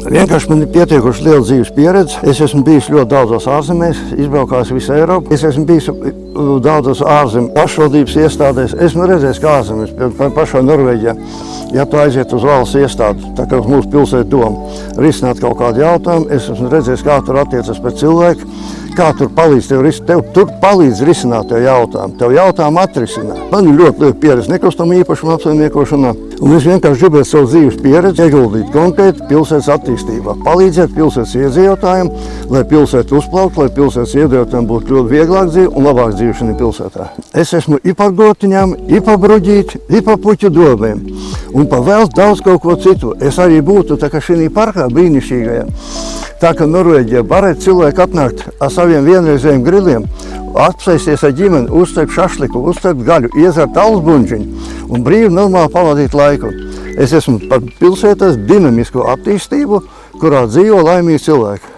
Vienkārši man ir pietiekuši liela dzīves pieredze. Es esmu bijis ļoti daudzos ārzemēs, izbraukājis visu Eiropu. Es esmu bijis daudzos ārzemju pašvaldības iestādēs. Esmu redzējis, kā ārzemēs, pašā Norvēģijā, ja tu aiziet uz valsts iestādi, tā kā uz mūsu pilsētu domu, risināt kaut kādu jautājumu, es esmu redzējis, kā tur attiecas pret cilvēku, kā tur palīdz tev palīdz risināt tev jautājumu. Tev jautājumu atrisināt. Man ir ļoti liela pieredze nekustamā īpašuma apsaimniekošanā. Un es vienkārši gribētu savu dzīves pieredzi ieguldīt konkrēti pilsētas attīstībā. Palīdzēt pilsētas iedzīvotājiem, lai pilsēta uzplauktu, lai pilsētas iedzīvotājiem būtu ļoti vieglāk dzīve un labāk dzīve šajā pilsētā. Es esmu i par gotiņām, i par bruģīti, i par puķu dobēm. Un par vēl daudz kaut ko citu. Es arī būtu tā kā šī parkā brīnišķīgajā. Tā kā Norvēģijā varētu cilvēki atnākt ar saviem vienreizējiem griliem, apsēsties ar ģimeni, uzteikt šašliku, uzteikt gaļu, iezert alus buņģiņu un brīvi normāli pavadīt laiku. Es esmu par pilsētas dinamisku attīstību, kurā dzīvo laimīgi cilvēki.